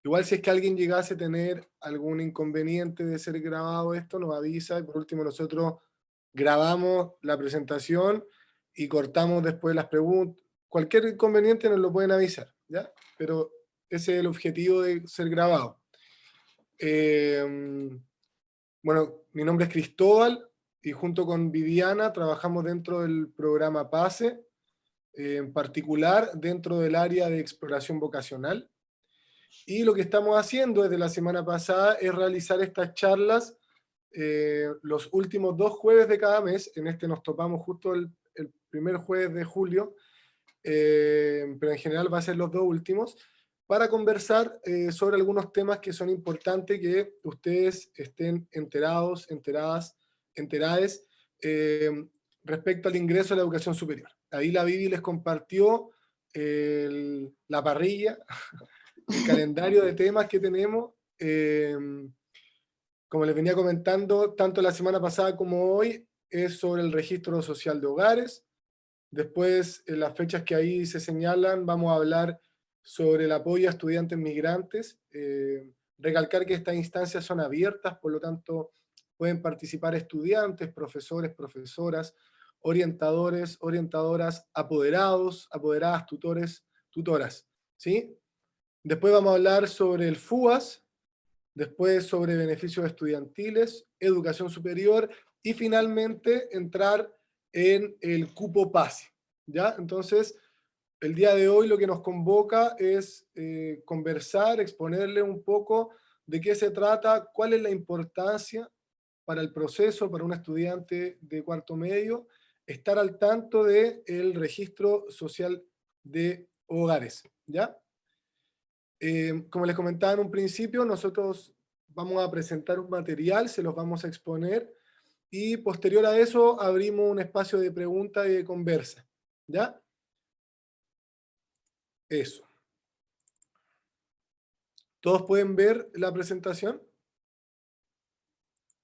Igual si es que alguien llegase a tener algún inconveniente de ser grabado esto, nos avisa, y por último nosotros grabamos la presentación y cortamos después las preguntas. Cualquier inconveniente nos lo pueden avisar, ¿ya? Pero ese es el objetivo de ser grabado. Bueno, mi nombre es Cristóbal y junto con Viviana trabajamos dentro del programa PASE, en particular dentro del área de exploración vocacional. Y lo que estamos haciendo desde la semana pasada es realizar estas charlas los últimos 2 jueves de cada mes. En este nos topamos justo el primer jueves de julio, pero en general va a ser los 2 últimos, para conversar sobre algunos temas que son importantes que ustedes estén enterados, enteradas, enterades, respecto al ingreso a la educación superior. Ahí la Vivi les compartió la parrilla, el calendario de temas que tenemos. Como les venía comentando, tanto la semana pasada como hoy, es sobre el registro social de hogares. Después, en las fechas que ahí se señalan, vamos a hablar sobre el apoyo a estudiantes migrantes. Recalcar que estas instancias son abiertas, por lo tanto, pueden participar estudiantes, profesores, profesoras, orientadores, orientadoras, apoderados, apoderadas, tutores, tutoras, ¿sí? Después vamos a hablar sobre el FUAS, después sobre beneficios estudiantiles, educación superior, y finalmente entrar en el cupo PASE, ¿ya? Entonces, el día de hoy lo que nos convoca es conversar, exponerle un poco de qué se trata, cuál es la importancia para el proceso, para un estudiante de cuarto medio, estar al tanto del registro social de hogares, ¿ya? Como les comentaba en un principio, nosotros vamos a presentar un material, se los vamos a exponer, y posterior a eso abrimos un espacio de pregunta y de conversa, ¿ya? Eso. ¿Todos pueden ver la presentación?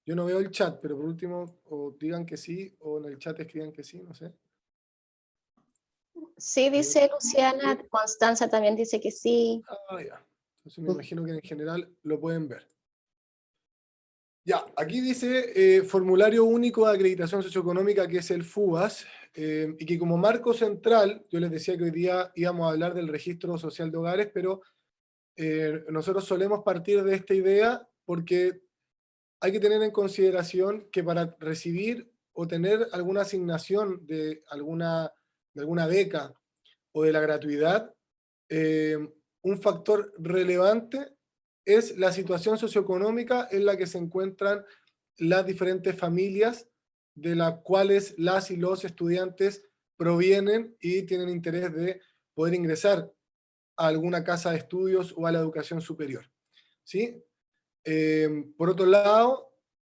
Yo no veo el chat, pero por último, o digan que sí, o en el chat escriban que sí, no sé. Sí, dice Luciana, Constanza también dice que sí. Ah, ya. Entonces me imagino que en general lo pueden ver. Ya, aquí dice Formulario Único de Acreditación Socioeconómica, que es el FUAS, y que como marco central, yo les decía que hoy día íbamos a hablar del registro social de hogares, pero nosotros solemos partir de esta idea porque hay que tener en consideración que para recibir o tener alguna asignación de alguna beca o de la gratuidad, eh, un factor relevante es la situación socioeconómica en la que se encuentran las diferentes familias de las cuales las y los estudiantes provienen y tienen interés de poder ingresar a alguna casa de estudios o a la educación superior, ¿sí? Por otro lado,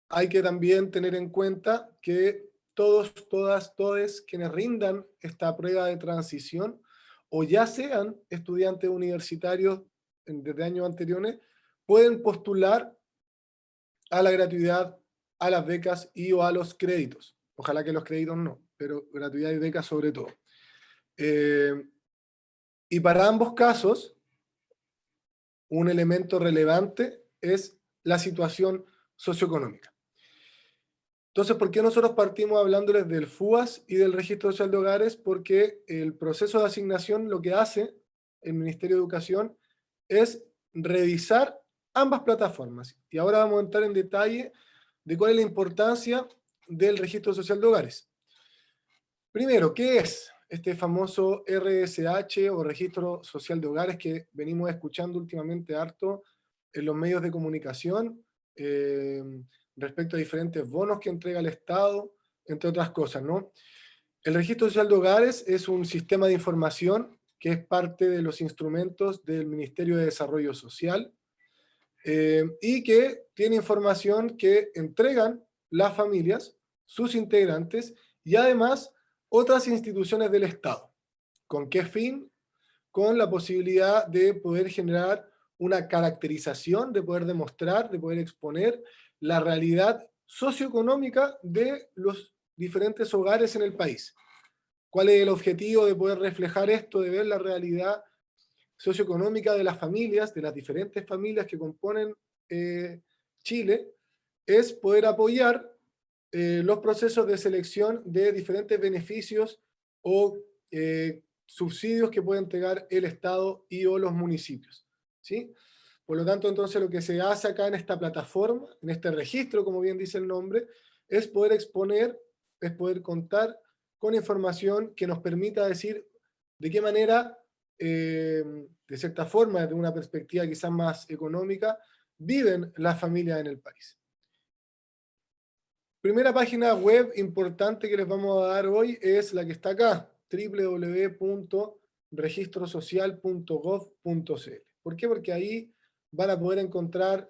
hay que también tener en cuenta que todos, todas, todes quienes rindan esta prueba de transición, o ya sean estudiantes universitarios desde años anteriores, pueden postular a la gratuidad, a las becas y o a los créditos. Ojalá que los créditos no, pero gratuidad y becas sobre todo. Y para ambos casos, un elemento relevante es la situación socioeconómica. Entonces, ¿por qué nosotros partimos hablándoles del FUAS y del Registro Social de Hogares? Porque el proceso de asignación lo que hace el Ministerio de Educación es revisar ambas plataformas. Y ahora vamos a entrar en detalle de cuál es la importancia del Registro Social de Hogares. Primero, ¿qué es este famoso RSH o Registro Social de Hogares que venimos escuchando últimamente harto en los medios de comunicación respecto a diferentes bonos que entrega el Estado, entre otras cosas, ¿no? El Registro Social de Hogares es un sistema de información que es parte de los instrumentos del Ministerio de Desarrollo Social y que tiene información que entregan las familias, sus integrantes y además otras instituciones del Estado. ¿Con qué fin? Con la posibilidad de poder generar una caracterización, de poder demostrar, de poder exponer la realidad socioeconómica de los diferentes hogares en el país. ¿Cuál es el objetivo de poder reflejar esto, de ver la realidad socioeconómica de las familias, de las diferentes familias que componen Chile, es poder apoyar los procesos de selección de diferentes beneficios o subsidios que puede entregar el Estado y o los municipios, ¿sí? Por lo tanto, entonces, lo que se hace acá en esta plataforma, en este registro, como bien dice el nombre, es poder exponer, es poder contar con información que nos permita decir de qué manera, de cierta forma, desde una perspectiva quizás más económica, viven las familias en el país. Primera página web importante que les vamos a dar hoy es la que está acá, www.registrosocial.gov.cl. ¿Por qué? Porque ahí van a poder encontrar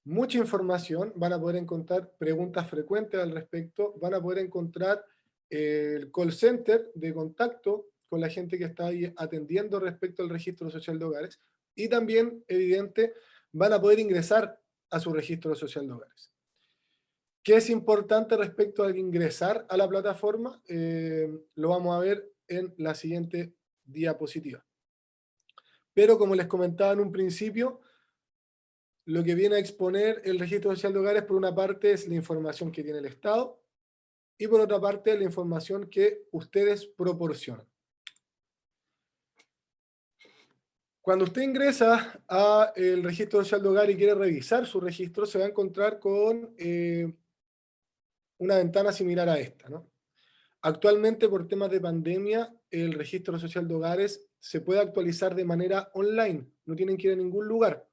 mucha información, van a poder encontrar preguntas frecuentes al respecto, van a poder encontrar el call center de contacto con la gente que está ahí atendiendo respecto al registro social de hogares, y también, evidente, van a poder ingresar a su registro social de hogares. ¿Qué es importante respecto al ingresar a la plataforma? Lo vamos a ver en la siguiente diapositiva. Pero como les comentaba en un principio, lo que viene a exponer el registro social de hogares, por una parte, es la información que tiene el Estado, y por otra parte, la información que ustedes proporcionan. Cuando usted ingresa al registro social de hogar y quiere revisar su registro, se va a encontrar con una ventana similar a esta, ¿no? Actualmente, por temas de pandemia, el registro social de hogares se puede actualizar de manera online, no tienen que ir a ningún lugar,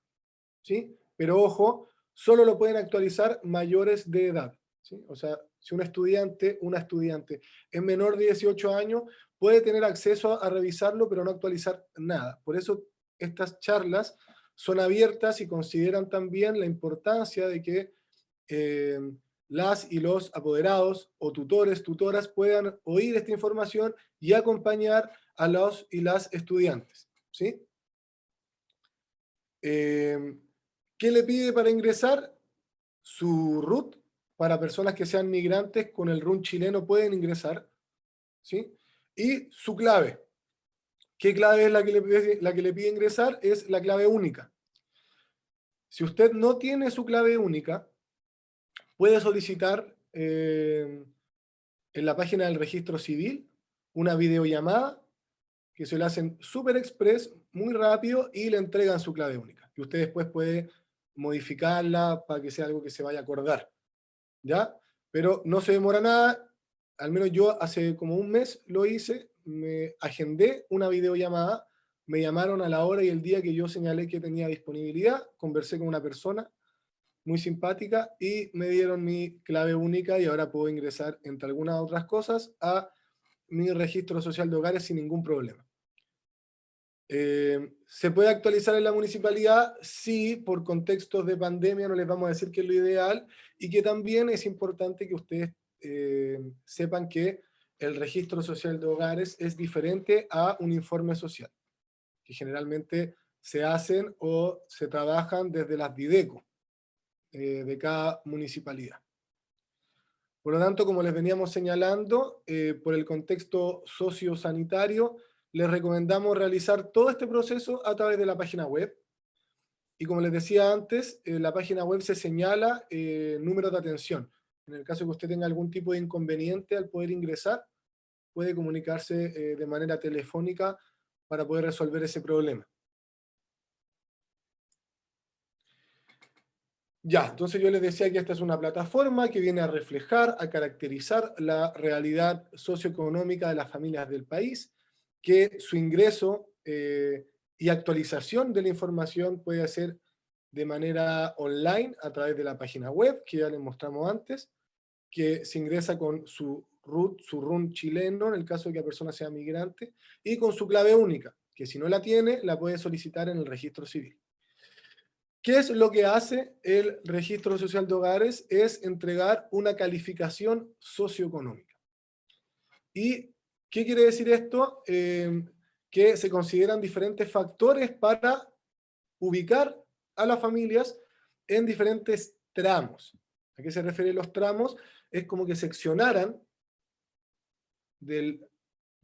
¿sí? Pero ojo, solo lo pueden actualizar mayores de edad, ¿sí? O sea, si un estudiante, una estudiante es menor de 18 años, puede tener acceso a revisarlo, pero no actualizar nada. Por eso estas charlas son abiertas y consideran también la importancia de que las y los apoderados o tutores, tutoras puedan oír esta información y acompañar a los y las estudiantes, ¿sí? ¿Qué le pide para ingresar? Su RUT, para personas que sean migrantes con el RUN chileno pueden ingresar, ¿sí? Y su clave. ¿Qué clave es la que le pide ingresar? Es la clave única. Si usted no tiene su clave única, puede solicitar en la página del registro civil una videollamada que se le hacen súper express, muy rápido, y le entregan su clave única. Y usted después puede modificarla para que sea algo que se vaya a acordar, ¿ya? Pero no se demora nada, al menos yo hace como un mes lo hice, me agendé una videollamada, me llamaron a la hora y el día que yo señalé que tenía disponibilidad, conversé con una persona muy simpática y me dieron mi clave única y ahora puedo ingresar, entre algunas otras cosas, a mi registro social de hogares sin ningún problema. ¿Se puede actualizar en la municipalidad? Sí, por contextos de pandemia no les vamos a decir que es lo ideal, y que también es importante que ustedes sepan que el registro social de hogares es diferente a un informe social, que generalmente se hacen o se trabajan desde las Dideco de cada municipalidad. Por lo tanto, como les veníamos señalando, por el contexto sociosanitario, les recomendamos realizar todo este proceso a través de la página web. Y como les decía antes, en la página web se señala números de atención. En el caso que usted tenga algún tipo de inconveniente al poder ingresar, puede comunicarse de manera telefónica para poder resolver ese problema. Ya, entonces yo les decía que esta es una plataforma que viene a reflejar, a caracterizar la realidad socioeconómica de las familias del país, que su ingreso y actualización de la información puede hacer de manera online a través de la página web, que ya les mostramos antes, que se ingresa con su RUT, su RUN chileno, en el caso de que la persona sea migrante, y con su clave única, que si no la tiene, la puede solicitar en el registro civil. ¿Qué es lo que hace el registro social de hogares? Es entregar una calificación socioeconómica. ¿Y qué quiere decir esto? Que se consideran diferentes factores para ubicar a las familias en diferentes tramos. ¿A qué se refieren los tramos? Es como que seccionaran del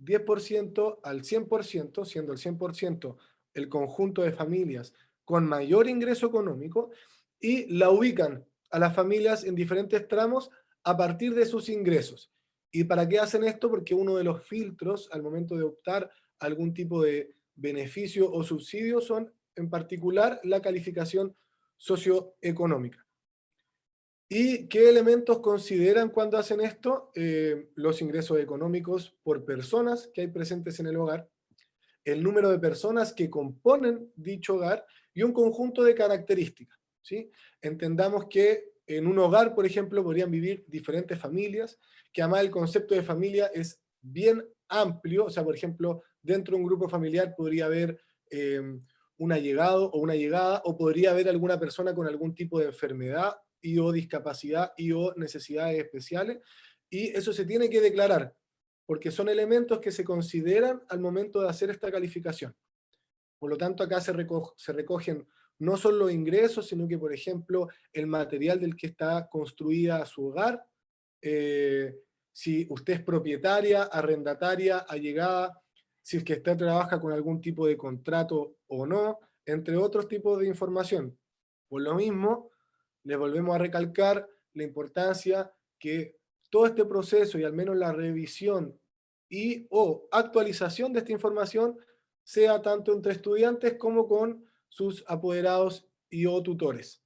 10% al 100%, siendo el 100% el conjunto de familias con mayor ingreso económico y la ubican a las familias en diferentes tramos a partir de sus ingresos. ¿Y para qué hacen esto? Porque uno de los filtros al momento de optar a algún tipo de beneficio o subsidio son, en particular, la calificación socioeconómica. ¿Y qué elementos consideran cuando hacen esto? Los ingresos económicos por personas que hay presentes en el hogar, el número de personas que componen dicho hogar y un conjunto de características, ¿sí? Entendamos que en un hogar, por ejemplo, podrían vivir diferentes familias, que además el concepto de familia es bien amplio, o sea, por ejemplo, dentro de un grupo familiar podría haber un allegado o una allegada, o podría haber alguna persona con algún tipo de enfermedad y o discapacidad y o necesidades especiales, y eso se tiene que declarar, porque son elementos que se consideran al momento de hacer esta calificación. Por lo tanto, acá se recogen no solo los ingresos, sino que, por ejemplo, el material del que está construida su hogar, si usted es propietaria, arrendataria, allegada, si es que usted trabaja con algún tipo de contrato o no, entre otros tipos de información. Por lo mismo, les volvemos a recalcar la importancia que todo este proceso y al menos la revisión y o actualización de esta información sea tanto entre estudiantes como con sus apoderados y o tutores.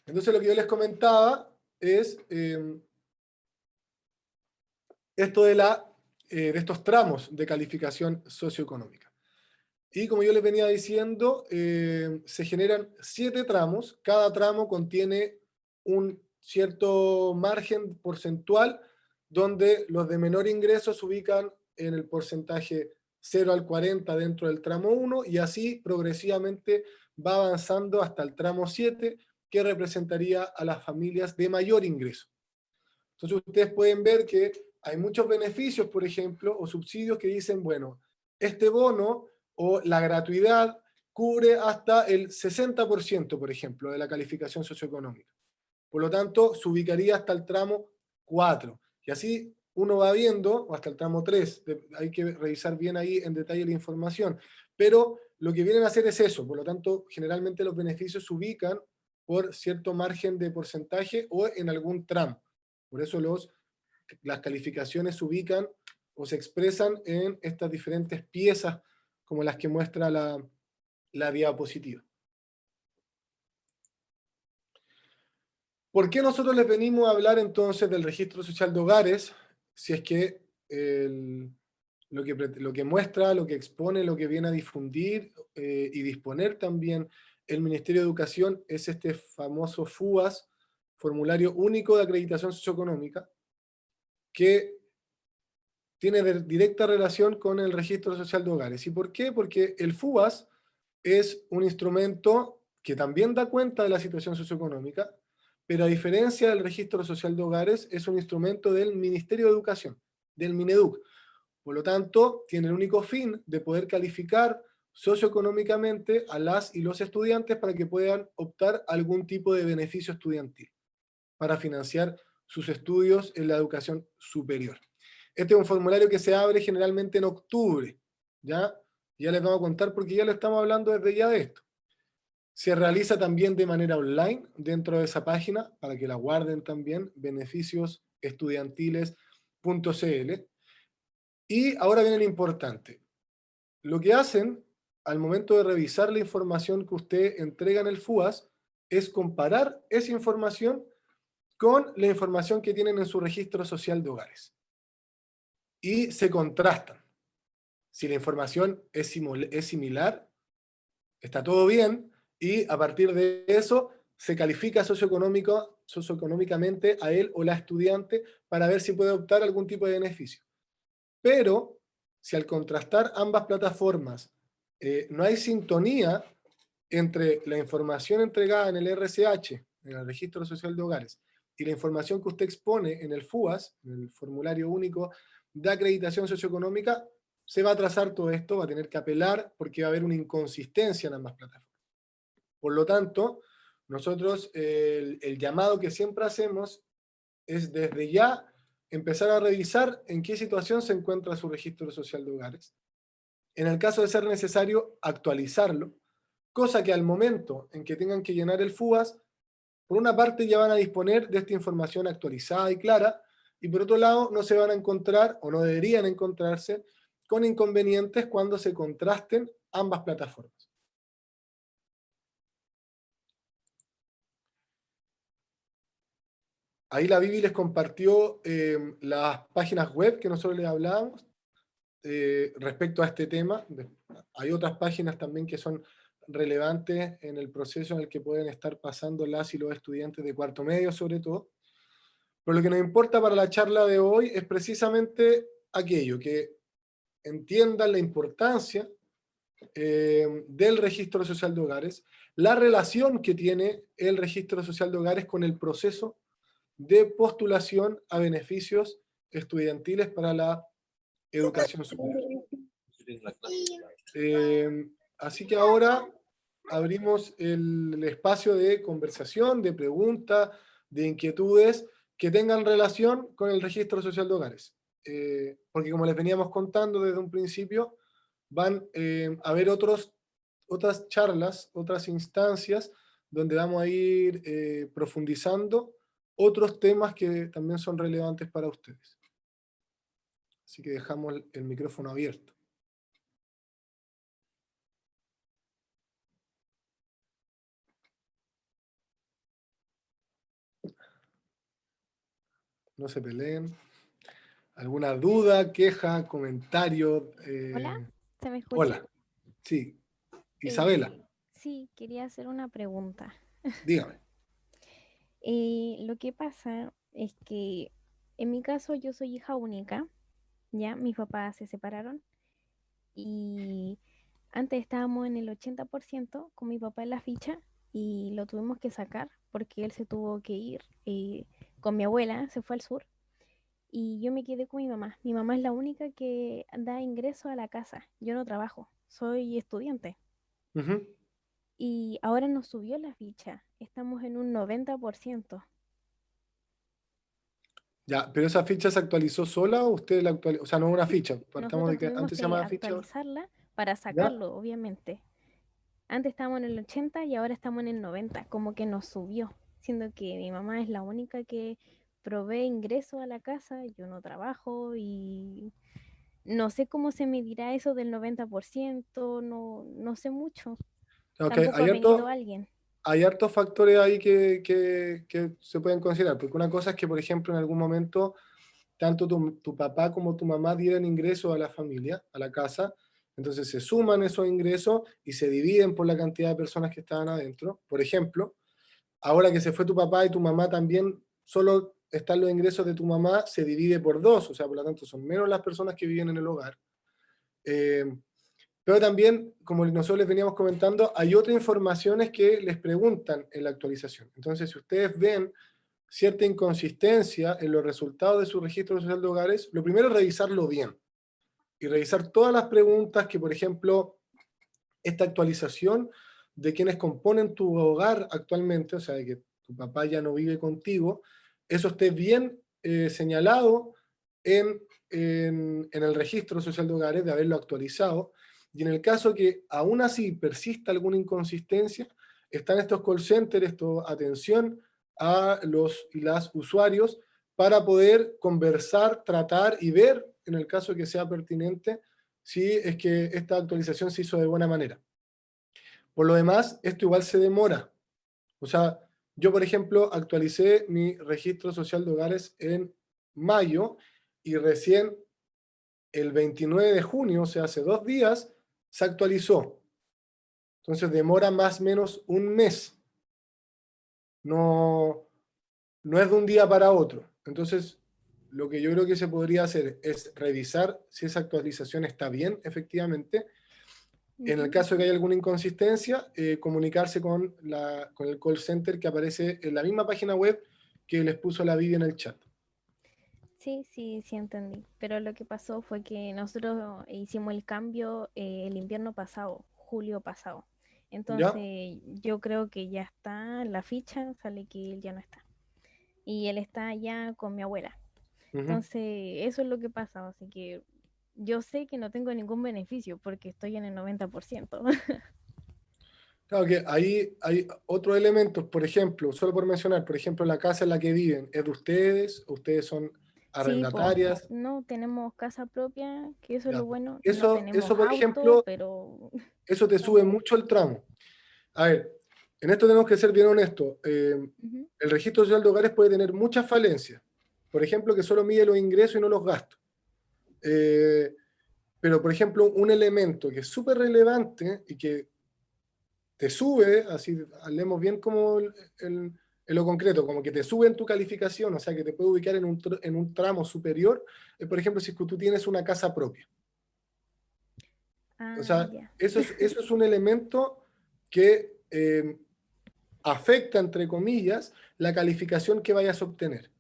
Entonces lo que yo les comentaba es esto de estos tramos de calificación socioeconómica. Y como yo les venía diciendo, se generan 7 tramos, cada tramo contiene un cierto margen porcentual donde los de menor ingreso se ubican en el porcentaje 0 al 40 dentro del tramo 1 y así progresivamente va avanzando hasta el tramo 7 que representaría a las familias de mayor ingreso. Entonces ustedes pueden ver que hay muchos beneficios, por ejemplo, o subsidios que dicen, bueno, este bono o la gratuidad cubre hasta el 60%, por ejemplo, de la calificación socioeconómica. Por lo tanto, se ubicaría hasta el tramo 4. Y así uno va viendo, o hasta el tramo 3, hay que revisar bien ahí en detalle la información. Pero lo que vienen a hacer es eso, por lo tanto, generalmente los beneficios se ubican por cierto margen de porcentaje o en algún tramo. Por eso las calificaciones se ubican o se expresan en estas diferentes piezas como las que muestra la diapositiva. ¿Por qué nosotros les venimos a hablar entonces del registro social de hogares? Si es que lo que muestra, lo que expone, lo que viene a difundir y disponer también el Ministerio de Educación es este famoso FUAS, Formulario Único de Acreditación Socioeconómica, que tiene directa relación con el registro social de hogares. ¿Y por qué? Porque el FUAS es un instrumento que también da cuenta de la situación socioeconómica, pero a diferencia del registro social de hogares, es un instrumento del Ministerio de Educación, del Mineduc. Por lo tanto, tiene el único fin de poder calificar socioeconómicamente a las y los estudiantes para que puedan optar a algún tipo de beneficio estudiantil para financiar sus estudios en la educación superior. Este es un formulario que se abre generalmente en octubre, ¿ya? Ya les vamos a contar porque ya lo estamos hablando desde ya de esto. Se realiza también de manera online dentro de esa página, para que la guarden también, beneficiosestudiantiles.cl. Y ahora viene lo importante. Lo que hacen al momento de revisar la información que usted entrega en el FUAS es comparar esa información con la información que tienen en su registro social de hogares. Y se contrastan. Si la información es similar, está todo bien, y a partir de eso se califica socioeconómicamente a él o la estudiante para ver si puede optar a algún tipo de beneficio. Pero si al contrastar ambas plataformas no hay sintonía entre la información entregada en el RSH, en el Registro Social de Hogares, y la información que usted expone en el FUAS, en el Formulario Único de Acreditación Socioeconómica, se va a trazar todo esto, va a tener que apelar porque va a haber una inconsistencia en ambas plataformas. Por lo tanto, nosotros el llamado que siempre hacemos es desde ya empezar a revisar en qué situación se encuentra su registro social de hogares. En el caso de ser necesario, actualizarlo, cosa que al momento en que tengan que llenar el FUAS, por una parte ya van a disponer de esta información actualizada y clara, y por otro lado no se van a encontrar, o no deberían encontrarse, con inconvenientes cuando se contrasten ambas plataformas. Ahí la Vivi les compartió las páginas web que nosotros les hablábamos respecto a este tema. Hay otras páginas también que son relevantes en el proceso en el que pueden estar pasando las y los estudiantes de cuarto medio sobre todo. Pero lo que nos importa para la charla de hoy es precisamente aquello, que entiendan la importancia del registro social de hogares, la relación que tiene el registro social de hogares con el proceso de postulación a beneficios estudiantiles para la educación superior. Así que ahora abrimos el espacio de conversación, de preguntas, de inquietudes que tengan relación con el registro social de hogares. Porque como les veníamos contando desde un principio, van a haber otras charlas, otras instancias, donde vamos a ir profundizando otros temas que también son relevantes para ustedes. Así que dejamos el micrófono abierto. No se peleen. ¿Alguna duda, queja, comentario? Hola, ¿se me escucha? Hola, sí. Isabela, Sí, quería hacer una pregunta. dígame. Lo que pasa es que en mi caso yo soy hija única, ya mis papás se separaron y antes estábamos en el 80% con mi papá en la ficha y lo tuvimos que sacar porque él se tuvo que ir con mi abuela, se fue al sur y yo me quedé con mi mamá. Mi mamá es la única que da ingreso a la casa. Yo no trabajo, soy estudiante. Ujú. Y ahora nos subió la ficha. Estamos en un 90%. Ya, pero esa ficha se actualizó sola o usted la actualizó? O sea, no es una ficha. Partamos de Nosotros que tuvimos antes se que llamaba ficha. actualizarla para ¿Ya? sacarlo, obviamente. Antes estábamos en el 80 y ahora estamos en el 90. Como que nos subió, siendo que mi mamá es la única que provee ingreso a la casa. Yo no trabajo y no sé cómo se medirá eso del 90%. No, no sé mucho. Ok, Tampoco ha venido alguien. hay hartos factores ahí que se pueden considerar, porque una cosa es que, por ejemplo, en algún momento, tanto tu papá como tu mamá dieran ingresos a la familia, a la casa, entonces se suman esos ingresos y se dividen por la cantidad de personas que estaban adentro. Por ejemplo, ahora que se fue tu papá y tu mamá también, solo están los ingresos de tu mamá, se divide por dos, o sea, por lo tanto son menos las personas que viven en el hogar. Eh, pero también, como nosotros les veníamos comentando, hay otras informaciones que les preguntan en la actualización. Entonces, si ustedes ven cierta inconsistencia en los resultados de su registro social de hogares, lo primero es revisarlo bien y revisar todas las preguntas que, por ejemplo, esta actualización de quienes componen tu hogar actualmente, o sea, de que tu papá ya no vive contigo, eso esté bien señalado en el registro social de hogares, de haberlo actualizado, y en el caso que aún así persista alguna inconsistencia, están estos call centers, esto atención a los y las usuarios para poder conversar, tratar y ver, en el caso que sea pertinente, si es que esta actualización se hizo de buena manera. Por lo demás, esto igual se demora. O sea, yo, por ejemplo, actualicé mi registro social de hogares en mayo y recién el 29 de junio, o sea, hace 2 días, se actualizó. Entonces demora más o menos un mes. No, no es de un día para otro. Entonces, lo que yo creo que se podría hacer es revisar si esa actualización está bien, efectivamente. En el caso de que haya alguna inconsistencia, comunicarse con el call center que aparece en la misma página web que les puso la Vivi en el chat. Sí, sí, sí entendí. Pero lo que pasó fue que nosotros hicimos el cambio el invierno pasado, julio pasado. ¿Ya? Entonces yo creo que ya está en la ficha, sale que él ya no está. Y él está allá con mi abuela. Ujú. Entonces, eso es lo que pasa, así que yo sé que no tengo ningún beneficio porque estoy en el 90%. Claro que ahí hay otros elementos, por ejemplo, solo por mencionar, por ejemplo, la casa en la que viven, ¿es de ustedes? ¿Ustedes son Sí, pues, arrendatarias? no tenemos casa propia, que eso es Ya, lo pues. bueno, no Eso, tenemos por auto, ejemplo, pero eso te sube estamos... mucho el tramo. A ver, en esto tenemos que ser bien honestos. Ujú. El registro social de hogares puede tener muchas falencias. Por ejemplo, que solo mide los ingresos y no los gastos. Eh, pero, por ejemplo, un elemento que es súper relevante y que te sube, así hablemos bien como en lo concreto, como que te sube en tu calificación, o sea, que te puede ubicar en un tramo superior, por ejemplo, si es que tú tienes una casa propia. O Ah, sea, ya. eso es un elemento que afecta, entre comillas, la calificación que vayas a obtener.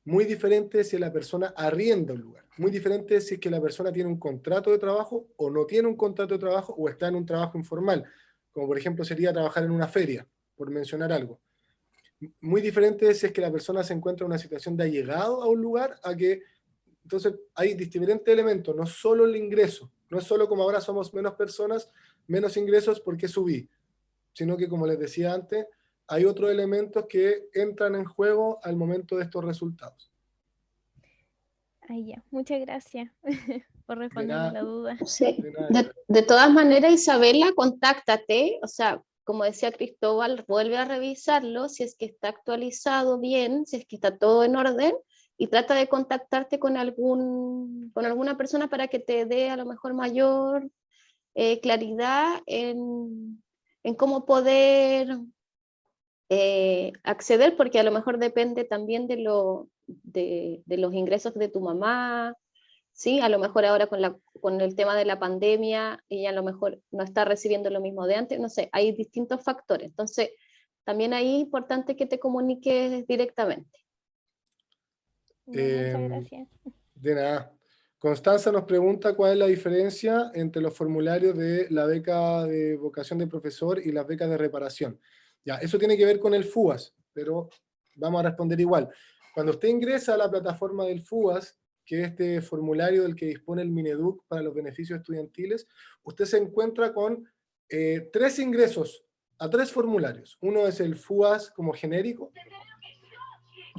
Muy diferente si la persona arrienda un lugar. Muy diferente si es que la persona tiene un contrato de trabajo o no tiene un contrato de trabajo o está en un trabajo informal, como por ejemplo sería trabajar en una feria, por mencionar algo. Muy diferente si es que la persona se encuentra en una situación de allegado a un lugar, a que entonces hay diferentes elementos, no solo el ingreso, no es solo como ahora somos menos personas, menos ingresos porque subí, sino que como les decía antes, hay otros elementos que entran en juego al momento de estos resultados. Ahí ya. Muchas gracias por De responderme nada, la duda. Sí. de nada. De todas maneras, Isabela, contáctate, o sea, como decía Cristóbal, vuelve a revisarlo, si es que está actualizado bien, si es que está todo en orden, y trata de contactarte con alguna persona para que te dé a lo mejor mayor claridad en cómo poder acceder, porque a lo mejor depende también de los ingresos de tu mamá, ¿sí? A lo mejor ahora con el tema de la pandemia, ella a lo mejor no está recibiendo lo mismo de antes, no sé, hay distintos factores. Entonces, también ahí es importante que te comuniques directamente. Ya, muchas Eh, gracias. de nada. Constanza nos pregunta cuál es la diferencia entre los formularios de la beca de vocación de profesor y las becas de reparación. Ya, eso tiene que ver con el FUAS, pero vamos a responder igual. Cuando usted ingresa a la plataforma del FUAS, que es este formulario del que dispone el Mineduc para los beneficios estudiantiles, usted se encuentra con tres ingresos a tres formularios. Uno es el FUAS como genérico,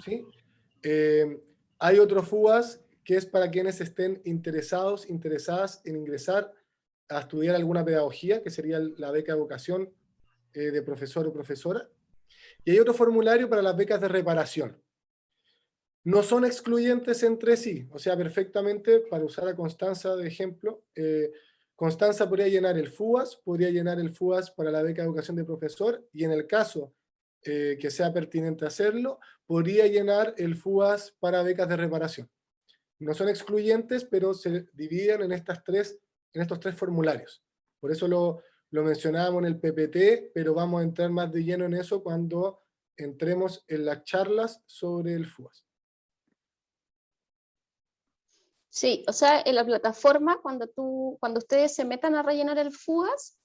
¿sí? Eh, Hay otro FUAS que es para quienes estén interesados, interesadas en ingresar a estudiar alguna pedagogía, que sería la beca de vocación de profesor o profesora. Y hay otro formulario para las becas de reparación. No son excluyentes entre sí, o sea, perfectamente, para usar a Constanza de ejemplo, Constanza podría llenar el FUAS, podría llenar el FUAS para la beca de educación de profesor, y en el caso que sea pertinente hacerlo, podría llenar el FUAS para becas de reparación. No son excluyentes, pero se dividen en estos tres formularios. Por eso lo mencionábamos en el PPT, pero vamos a entrar más de lleno en eso cuando entremos en las charlas sobre el FUAS. Sí, o sea, en la plataforma, cuando ustedes se metan a rellenar el FUAS,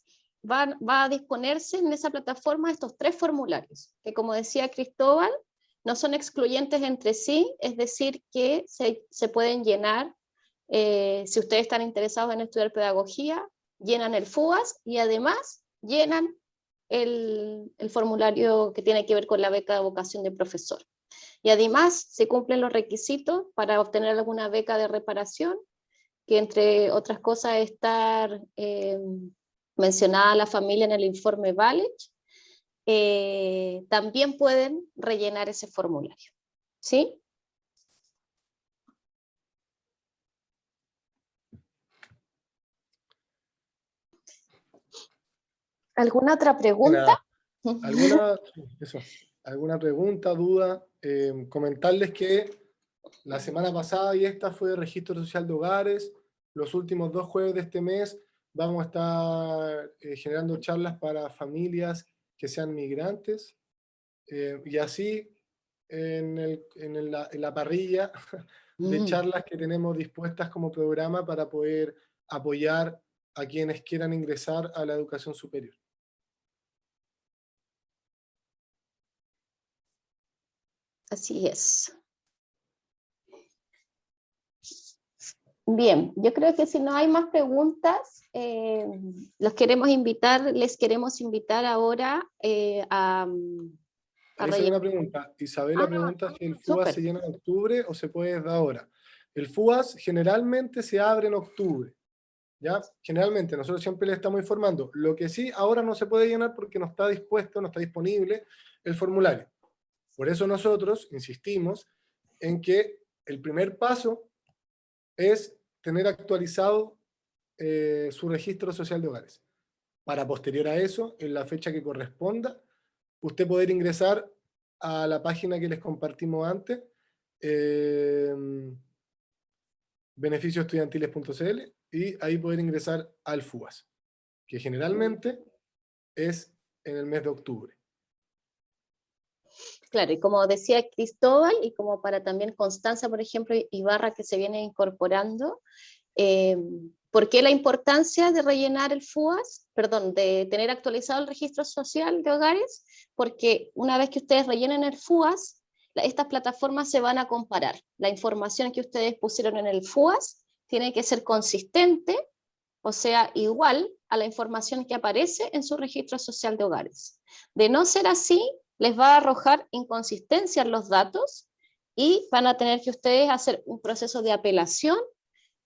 va a disponerse en esa plataforma estos tres formularios, que como decía Cristóbal, no son excluyentes entre sí, es decir, que se pueden llenar, si ustedes están interesados en estudiar pedagogía, llenan el FUAS y además llenan el formulario que tiene que ver con la beca de vocación de profesor. Y además se cumplen los requisitos para obtener alguna beca de reparación, que entre otras cosas estar mencionada la familia en el informe Valech. También pueden rellenar ese formulario. ¿Sí? ¿Alguna otra pregunta? ¿Alguna, eso, alguna pregunta, duda? Comentarles que la semana pasada y esta fue registro social de hogares. Los últimos 2 jueves de este mes vamos a estar generando charlas para familias que sean migrantes. Y así en la parrilla de charlas que tenemos dispuestas como programa para poder apoyar a quienes quieran ingresar a la educación superior. Así es. Bien, yo creo que si no hay más preguntas, les queremos invitar ahora a Ahí sale rellenar. una pregunta. Isabela Ah, pregunta si el FUAS súper. se llena en octubre o se puede desde ahora. El FUAS generalmente se abre en octubre, ¿ya? Generalmente, nosotros siempre le estamos informando. Lo que sí, ahora no se puede llenar porque no está dispuesto, no está disponible el formulario. Por eso nosotros insistimos en que el primer paso es tener actualizado su registro social de hogares. Para posterior a eso, en la fecha que corresponda, usted poder ingresar a la página que les compartimos antes, eh, beneficiosestudiantiles.cl, y ahí poder ingresar al FUAS, que generalmente es en el mes de octubre. Claro, y como decía Cristóbal, y como para también Constanza, por ejemplo, Ibarra, que se viene incorporando, ¿por qué la importancia de rellenar el FUAS? Perdón, de tener actualizado el registro social de hogares, porque una vez que ustedes rellenen el FUAS, estas plataformas se van a comparar. La información que ustedes pusieron en el FUAS tiene que ser consistente, o sea, igual a la información que aparece en su registro social de hogares. De no ser así, les va a arrojar inconsistencia en los datos y van a tener que ustedes hacer un proceso de apelación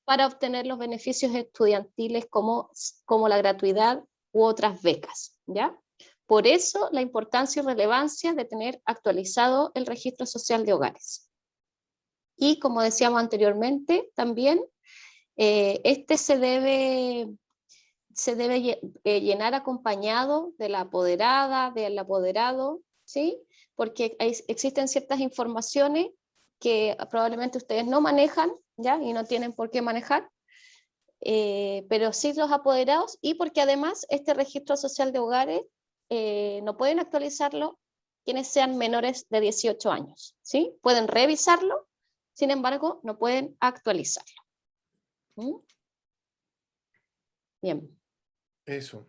para obtener los beneficios estudiantiles como la gratuidad u otras becas, ¿ya? Por eso la importancia y relevancia de tener actualizado el registro social de hogares. Y como decíamos anteriormente, también este se debe llenar acompañado de la apoderada, del apoderado, ¿sí? Porque existen ciertas informaciones que probablemente ustedes no manejan, ¿ya? Y no tienen por qué manejar, pero sí los apoderados, y porque además este registro social de hogares no pueden actualizarlo quienes sean menores de 18 años, ¿sí? Pueden revisarlo, sin embargo, no pueden actualizarlo. ¿Mm? Bien. Eso.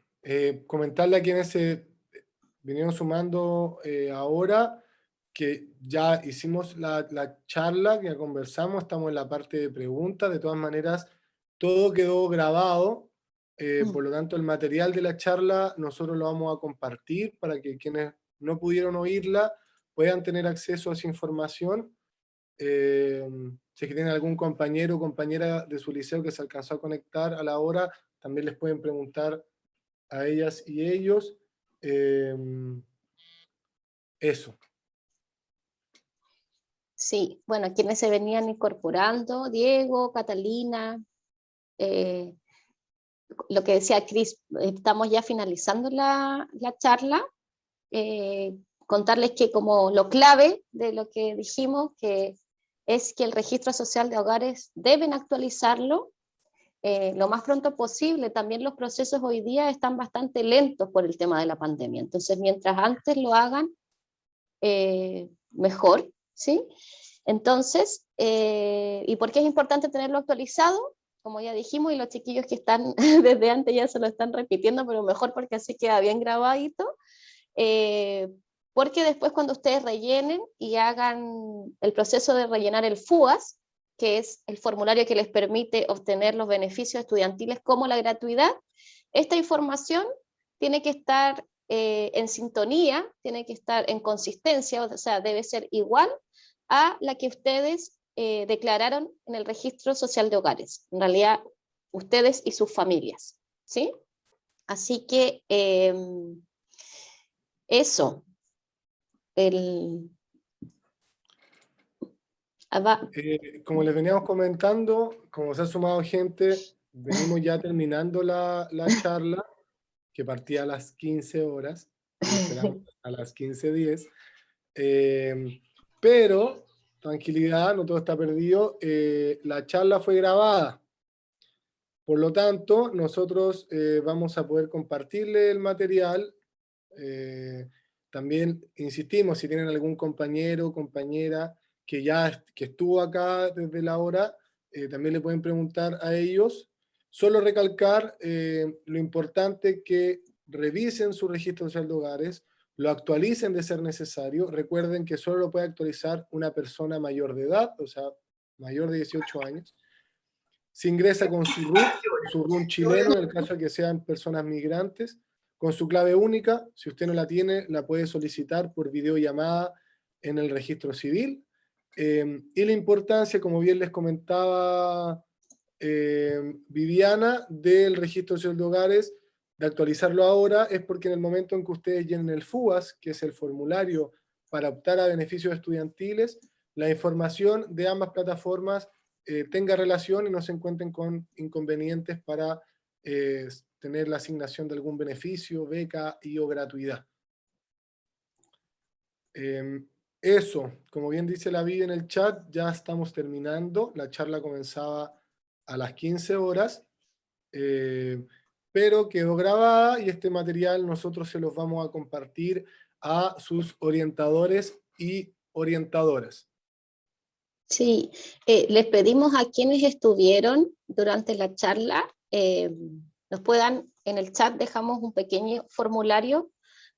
Comentarle a quienes se vinieron sumando ahora que ya hicimos la charla, que ya conversamos, estamos en la parte de preguntas. De todas maneras, todo quedó grabado, por lo tanto el material de la charla nosotros lo vamos a compartir para que quienes no pudieron oírla puedan tener acceso a esa información. Si es que tienen algún compañero o compañera de su liceo que se alcanzó a conectar a la hora, también les pueden preguntar a ellas y ellos. Eso. Sí, bueno, quienes se venían incorporando, Diego, Catalina, eh, lo que decía Cris, estamos ya finalizando la charla, contarles que como lo clave de lo que dijimos, que es que el registro social de hogares deben actualizarlo lo más pronto posible. También los procesos hoy día están bastante lentos por el tema de la pandemia, entonces mientras antes lo hagan, mejor, ¿sí? Entonces, ¿y por qué es importante tenerlo actualizado? Como ya dijimos, y los chiquillos que están desde antes ya se lo están repitiendo, pero mejor porque así queda bien grabadito, porque después cuando ustedes rellenen y hagan el proceso de rellenar el FUAS, que es el formulario que les permite obtener los beneficios estudiantiles como la gratuidad, esta información tiene que estar en sintonía, tiene que estar en consistencia, o sea, debe ser igual a la que ustedes declararon en el registro social de hogares, en realidad ustedes y sus familias, ¿sí? Así que eso, el... Como les veníamos comentando, como se ha sumado gente, venimos ya terminando la charla, que partía a las 15 horas, y esperamos a las 15:10. Pero, tranquilidad, no todo está perdido. La charla fue grabada. Por lo tanto, nosotros vamos a poder compartirle el material. También insistimos, si tienen algún compañero o compañera que estuvo acá desde la hora, también le pueden preguntar a ellos. Solo recalcar lo importante que revisen su registro social de hogares, lo actualicen de ser necesario. Recuerden que solo lo puede actualizar una persona mayor de edad, o sea, mayor de 18 años. se ingresa con su RUN chileno, en el caso de que sean personas migrantes, con su clave única. Si usted no la tiene, la puede solicitar por videollamada en el registro civil. Y la importancia, como bien les comentaba Viviana, del registro social de hogares, de actualizarlo ahora, es porque en el momento en que ustedes llenen el FUAS, que es el formulario para optar a beneficios estudiantiles, la información de ambas plataformas tenga relación y no se encuentren con inconvenientes para tener la asignación de algún beneficio, beca y o gratuidad. Eso, como bien dice la Vivi en el chat, ya estamos terminando. La charla comenzaba a las 15 horas, pero quedó grabada y este material nosotros se los vamos a compartir a sus orientadores y orientadoras. Sí, les pedimos a quienes estuvieron durante la charla, nos puedan, en el chat dejamos un pequeño formulario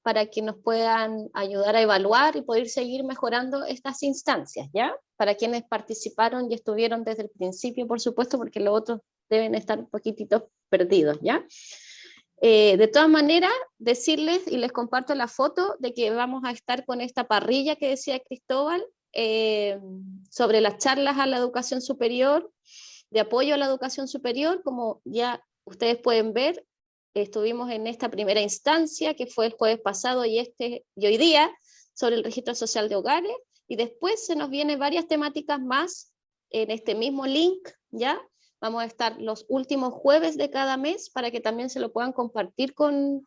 para que nos puedan ayudar a evaluar y poder seguir mejorando estas instancias, ¿ya? Para quienes participaron y estuvieron desde el principio, por supuesto, porque los otros deben estar un poquitito perdidos, ¿ya? De todas maneras, decirles, y les comparto la foto, de que vamos a estar con esta parrilla que decía Cristóbal, sobre las charlas a la educación superior, de apoyo a la educación superior. Como ya ustedes pueden ver, estuvimos en esta primera instancia, que fue el jueves pasado y hoy día, sobre el registro social de hogares, y después se nos vienen varias temáticas más en este mismo link, ¿ya? Vamos a estar los últimos jueves de cada mes para que también se lo puedan compartir con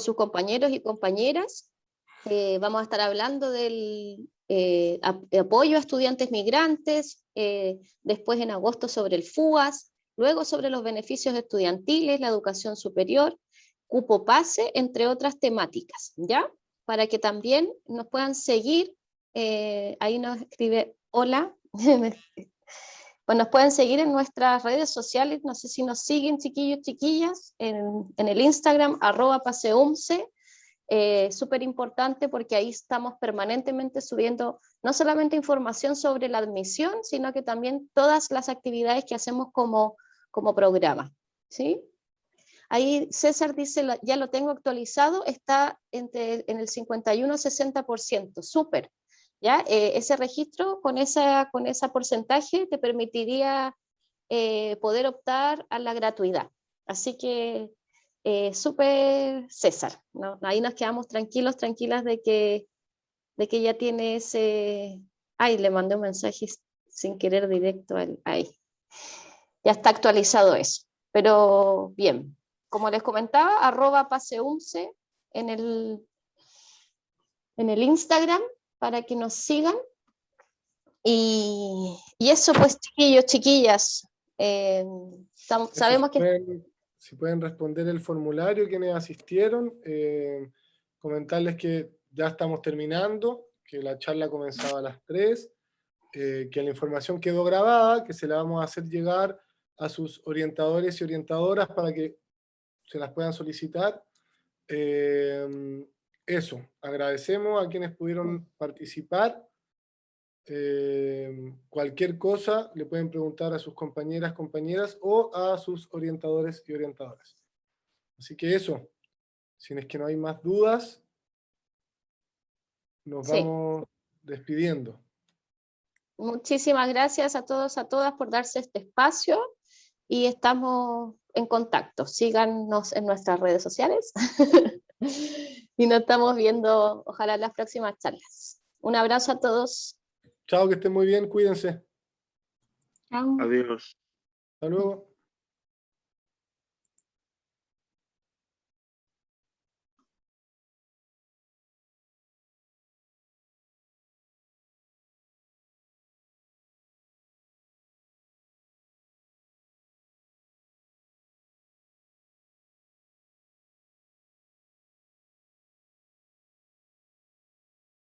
sus compañeros y compañeras. Vamos a estar hablando del apoyo a estudiantes migrantes, después en agosto sobre el FUAS, luego sobre los beneficios estudiantiles, la educación superior, cupo pase, entre otras temáticas, ¿ya? Para que también nos puedan seguir, ahí nos escribe, hola, pues nos pueden seguir en nuestras redes sociales, no sé si nos siguen, chiquillos, chiquillas, en el Instagram, @paseumse, súper importante porque ahí estamos permanentemente subiendo no solamente información sobre la admisión, sino que también todas las actividades que hacemos como programa, ¿sí? Ahí César dice, ya lo tengo actualizado, está en el 51-60%, súper. ¿Ya? Ese registro con ese porcentaje te permitiría poder optar a la gratuidad. Así que súper César, ¿no? Ahí nos quedamos tranquilos, tranquilas de que ya tiene ese... Ay, le mandé un mensaje sin querer directo ahí. Ya está actualizado eso. Pero bien, como les comentaba, @paseumse en el Instagram para que nos sigan. Y eso pues, chiquillos, chiquillas, sabemos que... Si pueden responder el formulario quienes asistieron, comentarles que ya estamos terminando, que la charla comenzaba a las 3, que la información quedó grabada, que se la vamos a hacer llegar a sus orientadores y orientadoras para que se las puedan solicitar. Eso, agradecemos a quienes pudieron participar. Cualquier cosa le pueden preguntar a sus compañeras o a sus orientadores y orientadoras. Así que eso, si es que no hay más dudas, nos vamos despidiendo. Muchísimas gracias a todos, a todas por darse este espacio y estamos en contacto. Síganos en nuestras redes sociales y nos estamos viendo, ojalá, en las próximas charlas. Un abrazo a todos. Chao, que estén muy bien, cuídense. Chao. Adiós. Hasta luego.